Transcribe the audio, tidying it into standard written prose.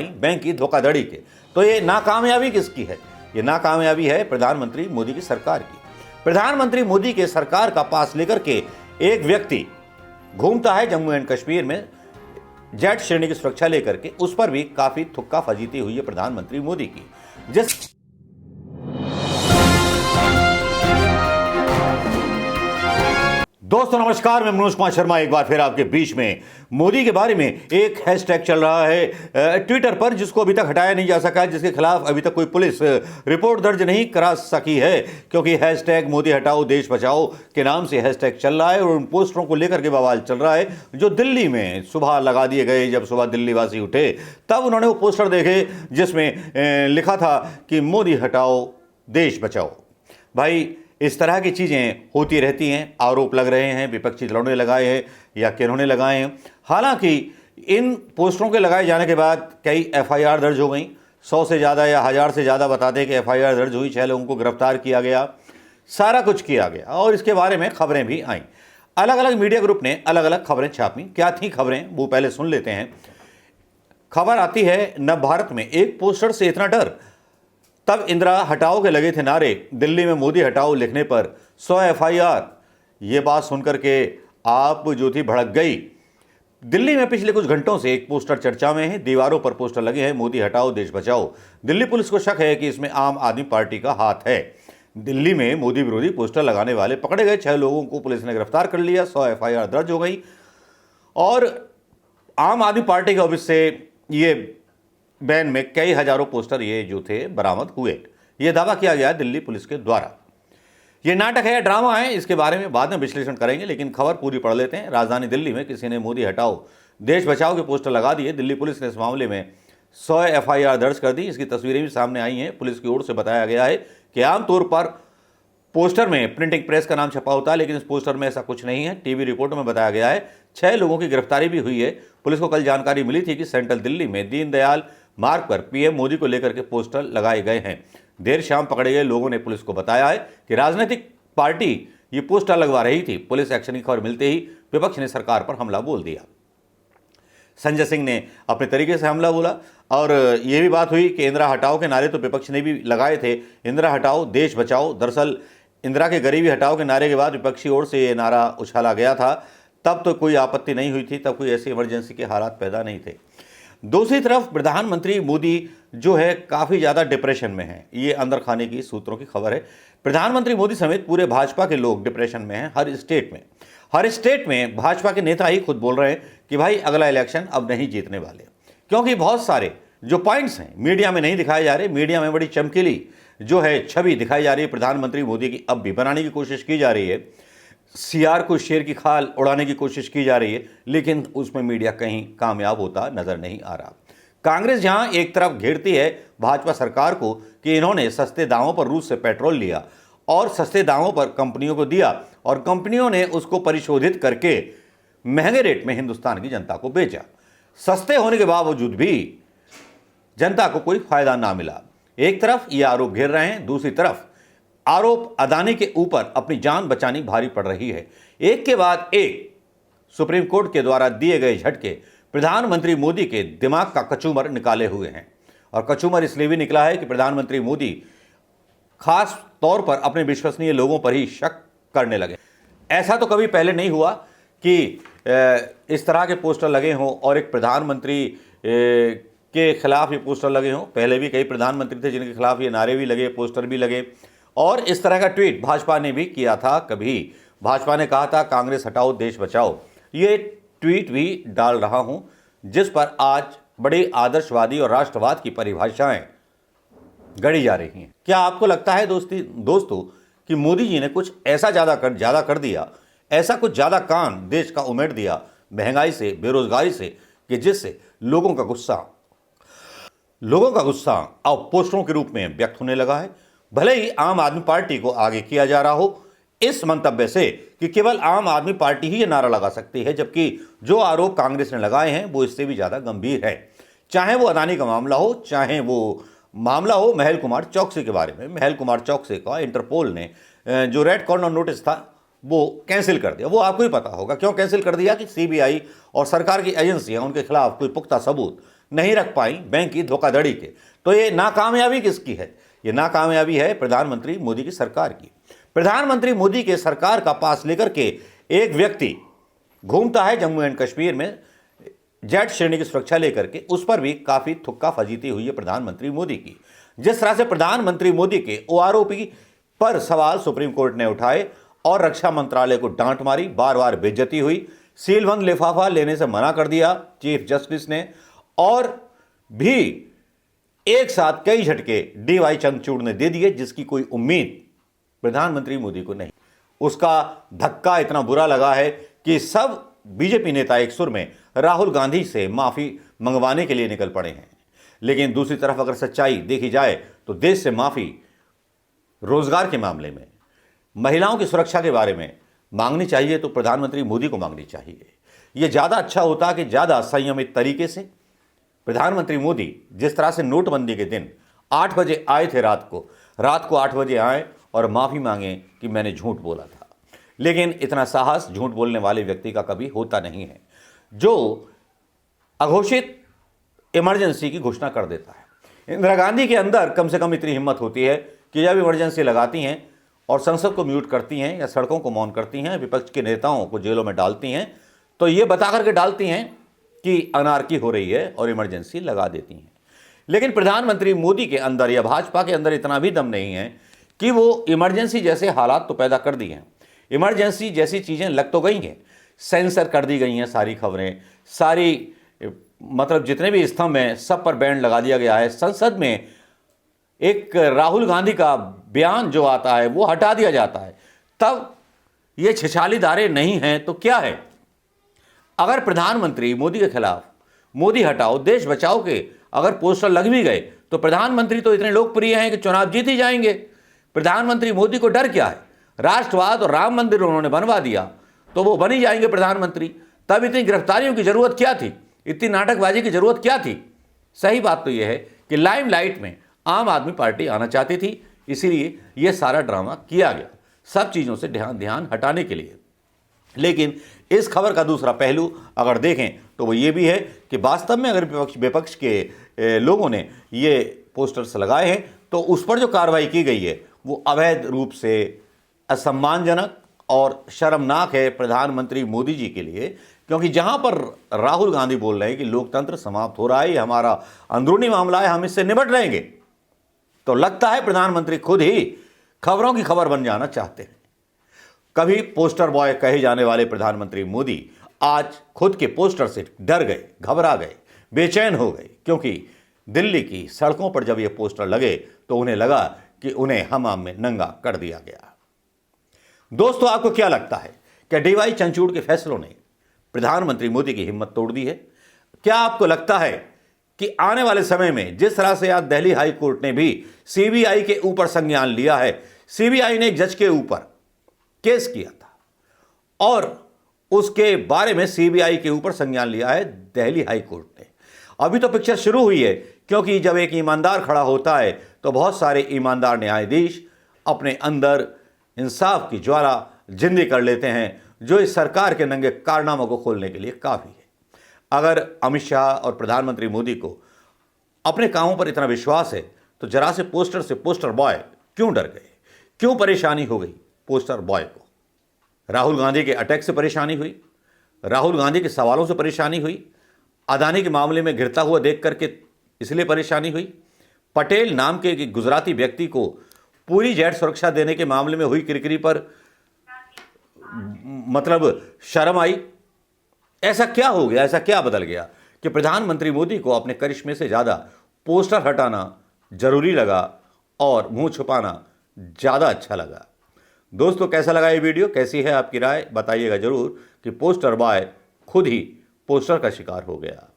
Bank की धोखाधड़ी के। तो ये नाकामयाबी किसकी है? ये नाकामयाबी है प्रधानमंत्री मोदी की सरकार की। प्रधानमंत्री मोदी के सरकार का पास लेकर के एक व्यक्ति घूमता है जम्मू एंड कश्मीर में जेट श्रेणी की सुरक्षा लेकर के, उस पर भी काफी थुक्का फजीती हुई है प्रधानमंत्री मोदी की। जिस दोस्तों नमस्कार, मैं मनोज कुमार शर्मा एक बार फिर आपके बीच में। मोदी के बारे में एक हैशटैग चल रहा है ट्विटर पर, जिसको अभी तक हटाया नहीं जा सका है, जिसके खिलाफ अभी तक कोई पुलिस रिपोर्ट दर्ज नहीं करा सकी है, क्योंकि हैशटैग मोदी हटाओ देश बचाओ के नाम से हैशटैग चल रहा है और उन पोस्टरों को लेकर के बवाल चल रहा है जो दिल्ली में सुबह लगा दिए गए। जब सुबह दिल्ली वासी उठे तब उन्होंने वो पोस्टर देखे जिसमें लिखा था कि मोदी हटाओ देश बचाओ। भाई इस तरह की चीज़ें होती रहती हैं, आरोप लग रहे हैं, विपक्षी दलों ने लगाए हैं या किन्होंने लगाए हैं। हालांकि इन पोस्टरों के लगाए जाने के बाद कई एफआईआर दर्ज हो गई, 100 से ज़्यादा या 1000 से ज़्यादा बताते हैं कि एफआईआर दर्ज हुई, 6 लोगों को गिरफ्तार किया गया, सारा कुछ किया गया और इसके बारे में खबरें भी आईं। अलग अलग मीडिया ग्रुप ने अलग अलग खबरें छापी। क्या थी खबरें वो पहले सुन लेते हैं। खबर आती है नव भारत में, एक पोस्टर से इतना डर, तब इंदिरा हटाओ के लगे थे नारे, दिल्ली में मोदी हटाओ लिखने पर 100 एफआईआर। ये बात सुनकर के आप जो थी भड़क गई। दिल्ली में पिछले कुछ घंटों से एक पोस्टर चर्चा में है, दीवारों पर पोस्टर लगे हैं मोदी हटाओ देश बचाओ। दिल्ली पुलिस को शक है कि इसमें आम आदमी पार्टी का हाथ है। दिल्ली में मोदी विरोधी पोस्टर लगाने वाले पकड़े गए, 6 लोगों को पुलिस ने गिरफ्तार कर लिया, 100 एफआईआर दर्ज हो गई और आम आदमी पार्टी के ऑफिस से ये बैन में कई हजारों पोस्टर ये जो थे बरामद हुए। ये दावा किया गया दिल्ली पुलिस के द्वारा। ये नाटक है या ड्रामा है, इसके बारे में बाद में विश्लेषण करेंगे, लेकिन खबर पूरी पढ़ लेते हैं। राजधानी दिल्ली में किसी ने मोदी हटाओ देश बचाओ के पोस्टर लगा दिए। दिल्ली पुलिस ने इस मामले में 100 एफआईआर दर्ज कर दी। इसकी तस्वीरें भी सामने आई हैं। पुलिस की ओर से बताया गया है कि आमतौर पर पोस्टर में प्रिंटिंग प्रेस का नाम छपा होता है, लेकिन इस पोस्टर में ऐसा कुछ नहीं है। टीवी रिपोर्टों में बताया गया है 6 लोगों की गिरफ्तारी भी हुई है। पुलिस को कल जानकारी मिली थी कि सेंट्रल दिल्ली में दीनदयाल मार्ग पर पीएम मोदी को लेकर के पोस्टर लगाए गए हैं। देर शाम पकड़े गए लोगों ने पुलिस को बताया है कि राजनीतिक पार्टी ये पोस्टर लगवा रही थी। पुलिस एक्शन की खबर मिलते ही विपक्ष ने सरकार पर हमला बोल दिया। संजय सिंह ने अपने तरीके से हमला बोला और यह भी बात हुई कि इंदिरा हटाओ के नारे तो विपक्ष ने भी लगाए थे, इंदिरा हटाओ देश बचाओ। दरअसल इंदिरा के गरीबी हटाओ के नारे के बाद विपक्षी ओर से ये नारा उछाला गया था। तब तो कोई आपत्ति नहीं हुई थी, तब कोई ऐसी इमरजेंसी के हालात पैदा नहीं थे। दूसरी तरफ प्रधानमंत्री मोदी जो है काफ़ी ज़्यादा डिप्रेशन में हैं। ये अंदर खाने की सूत्रों की खबर है। प्रधानमंत्री मोदी समेत पूरे भाजपा के लोग डिप्रेशन में हैं। हर स्टेट में भाजपा के नेता ही खुद बोल रहे हैं कि भाई अगला इलेक्शन अब नहीं जीतने वाले, क्योंकि बहुत सारे जो पॉइंट्स हैं मीडिया में नहीं दिखाए जा रहे। मीडिया में बड़ी चमकीली जो है छवि दिखाई जा रही है प्रधानमंत्री मोदी की, अब भी बनाने की कोशिश की जा रही है। सीआर को शेर की खाल उड़ाने की कोशिश की जा रही है, लेकिन उसमें मीडिया कहीं कामयाब होता नजर नहीं आ रहा। कांग्रेस जहां एक तरफ घेरती है भाजपा सरकार को कि इन्होंने सस्ते दामों पर रूस से पेट्रोल लिया और सस्ते दामों पर कंपनियों को दिया और कंपनियों ने उसको परिशोधित करके महंगे रेट में हिंदुस्तान की जनता को बेचा, सस्ते होने के बावजूद भी जनता को कोई फायदा ना मिला। एक तरफ ये आरोप घेर रहे हैं, दूसरी तरफ आरोप अदानी के ऊपर अपनी जान बचानी भारी पड़ रही है। एक के बाद एक सुप्रीम कोर्ट के द्वारा दिए गए झटके प्रधानमंत्री मोदी के दिमाग का कचूमर निकाले हुए हैं। और कचूमर इसलिए भी निकला है कि प्रधानमंत्री मोदी खास तौर पर अपने विश्वसनीय लोगों पर ही शक करने लगे। ऐसा तो कभी पहले नहीं हुआ कि इस तरह के पोस्टर लगे हों और एक प्रधानमंत्री के खिलाफ ये पोस्टर लगे हों। पहले भी कई प्रधानमंत्री थे जिनके खिलाफ ये नारे भी लगे, पोस्टर भी लगे और इस तरह का ट्वीट भाजपा ने भी किया था। कभी भाजपा ने कहा था कांग्रेस हटाओ देश बचाओ। ये ट्वीट भी डाल रहा हूं जिस पर आज बड़े आदर्शवादी और राष्ट्रवाद की परिभाषाएं गढ़ी जा रही हैं। क्या आपको लगता है दोस्तों कि मोदी जी ने कुछ ऐसा ज्यादा कर दिया, ऐसा कुछ ज्यादा कान देश का उमेड़ दिया महंगाई से, बेरोजगारी से, कि जिससे लोगों का गुस्सा अब पोस्टरों के रूप में व्यक्त होने लगा है। भले ही आम आदमी पार्टी को आगे किया जा रहा हो इस मंतव्य से कि केवल आम आदमी पार्टी ही ये नारा लगा सकती है, जबकि जो आरोप कांग्रेस ने लगाए हैं वो इससे भी ज्यादा गंभीर है। चाहे वो अदानी का मामला हो, चाहे वो मामला हो महल कुमार चौकसी के बारे में। महल कुमार चौकसी का इंटरपोल ने जो रेड कॉर्नर नोटिस था वो कैंसिल कर दिया। वो आपको ही पता होगा क्यों कैंसिल कर दिया कि सीबीआई और सरकार की एजेंसियां उनके खिलाफ कोई पुख्ता सबूत नहीं रख पाई बैंक की धोखाधड़ी के। तो ये नाकामयाबी किसकी है? ये नाकामयाबी है प्रधानमंत्री मोदी की सरकार की। प्रधानमंत्री मोदी के सरकार का पास लेकर के एक व्यक्ति घूमता है जम्मू एंड कश्मीर में जेट श्रेणी की सुरक्षा लेकर के, उस पर भी काफी थुक्का फजीती हुई है प्रधानमंत्री मोदी की। जिस तरह से प्रधानमंत्री मोदी के ओआरओपी पर सवाल सुप्रीम कोर्ट ने उठाए और रक्षा मंत्रालय को डांट मारी, बार बार बेइज्जती हुई, सीलबंद लिफाफा लेने से मना कर दिया चीफ जस्टिस ने, और भी एक साथ कई झटके डीवाई चंद्रचूड़ ने दे दिए जिसकी कोई उम्मीद प्रधानमंत्री मोदी को नहीं। उसका धक्का इतना बुरा लगा है कि सब बीजेपी नेता एक सुर में राहुल गांधी से माफी मंगवाने के लिए निकल पड़े हैं। लेकिन दूसरी तरफ अगर सच्चाई देखी जाए तो देश से माफी रोजगार के मामले में, महिलाओं की सुरक्षा के बारे में मांगनी चाहिए तो प्रधानमंत्री मोदी को मांगनी चाहिए। यह ज्यादा अच्छा होता कि ज्यादा संयमित तरीके से प्रधानमंत्री मोदी जिस तरह से नोटबंदी के दिन 8 बजे आए थे, रात को 8 बजे आए और माफी मांगे कि मैंने झूठ बोला था। लेकिन इतना साहस झूठ बोलने वाले व्यक्ति का कभी होता नहीं है जो अघोषित इमरजेंसी की घोषणा कर देता है। इंदिरा गांधी के अंदर कम से कम इतनी हिम्मत होती है कि जब इमरजेंसी लगाती हैं और संसद को म्यूट करती हैं या सड़कों को मौन करती हैं, विपक्ष के नेताओं को जेलों में डालती हैं, तो ये बता करके डालती हैं कि अनारकी हो रही है और इमरजेंसी लगा देती हैं। लेकिन प्रधानमंत्री मोदी के अंदर या भाजपा के अंदर इतना भी दम नहीं है कि वो इमरजेंसी जैसे हालात तो पैदा कर दिए हैं, इमरजेंसी जैसी चीज़ें लग तो गई हैं, सेंसर कर दी गई हैं सारी खबरें, सारी मतलब जितने भी स्तंभ हैं सब पर बैन लगा दिया गया है। संसद में एक राहुल गांधी का बयान जो आता है वो हटा दिया जाता है। तब ये छिछालीदारे नहीं हैं तो क्या है? अगर प्रधानमंत्री मोदी के खिलाफ मोदी हटाओ देश बचाओ के अगर पोस्टर लग भी गए तो प्रधानमंत्री तो इतने लोकप्रिय हैं कि चुनाव जीत ही जाएंगे। प्रधानमंत्री मोदी को डर क्या है? राष्ट्रवाद और राम मंदिर उन्होंने बनवा दिया तो वो बन ही जाएंगे प्रधानमंत्री। तब इतनी गिरफ्तारियों की जरूरत क्या थी? इतनी नाटकबाजी की जरूरत क्या थी? सही बात तो यह है कि लाइमलाइट में आम आदमी पार्टी आना चाहती थी, इसीलिए यह सारा ड्रामा किया गया सब चीज़ों से ध्यान हटाने के लिए। लेकिन इस खबर का दूसरा पहलू अगर देखें तो वो ये भी है कि वास्तव में अगर विपक्ष के लोगों ने ये पोस्टर्स लगाए हैं तो उस पर जो कार्रवाई की गई है वो अवैध रूप से असम्मानजनक और शर्मनाक है प्रधानमंत्री मोदी जी के लिए। क्योंकि जहां पर राहुल गांधी बोल रहे हैं कि लोकतंत्र समाप्त हो रहा है, ये हमारा अंदरूनी मामला है, हम इससे निपट रहेंगे, तो लगता है प्रधानमंत्री खुद ही खबरों की खबर बन जाना चाहते हैं। कभी पोस्टर बॉय कहे जाने वाले प्रधानमंत्री मोदी आज खुद के पोस्टर से डर गए, घबरा गए, बेचैन हो गए, क्योंकि दिल्ली की सड़कों पर जब ये पोस्टर लगे तो उन्हें लगा कि उन्हें हमाम में नंगा कर दिया गया। दोस्तों, आपको क्या लगता है? क्या डीवाई चंद्रचूड़ के फैसलों ने प्रधानमंत्री मोदी की हिम्मत तोड़ दी है? क्या आपको लगता है कि आने वाले समय में जिस तरह से आज दिल्ली हाई कोर्ट ने भी सीबीआई के ऊपर संज्ञान लिया है, सीबीआई ने एक जज के ऊपर केस किया था और उसके बारे में सीबीआई के ऊपर संज्ञान लिया है दिल्ली हाई कोर्ट ने। अभी तो पिक्चर शुरू हुई है, क्योंकि जब एक ईमानदार खड़ा होता है तो बहुत सारे ईमानदार न्यायाधीश अपने अंदर इंसाफ की ज्वाला जिंदी कर लेते हैं, जो इस सरकार के नंगे कारनामों को खोलने के लिए काफ़ी है। अगर अमित शाह और प्रधानमंत्री मोदी को अपने कामों पर इतना विश्वास है तो जरा से पोस्टर बॉय क्यों डर गए? क्यों परेशानी हो गई पोस्टर बॉय को? राहुल गांधी के अटैक से परेशानी हुई, राहुल गांधी के सवालों से परेशानी हुई, अदानी के मामले में गिरता हुआ देख करके इसलिए परेशानी हुई, पटेल नाम के एक गुजराती व्यक्ति को पूरी जेट सुरक्षा देने के मामले में हुई किरकिरी पर मतलब शर्म आई। ऐसा क्या हो गया, ऐसा क्या बदल गया कि प्रधानमंत्री मोदी को अपने करिश्मे से ज़्यादा पोस्टर हटाना जरूरी लगा और मुंह छुपाना ज़्यादा अच्छा लगा? दोस्तों, कैसा लगा ये वीडियो? कैसी है आपकी राय? बताइएगा जरूर कि पोस्टर बॉय खुद ही पोस्टर का शिकार हो गया।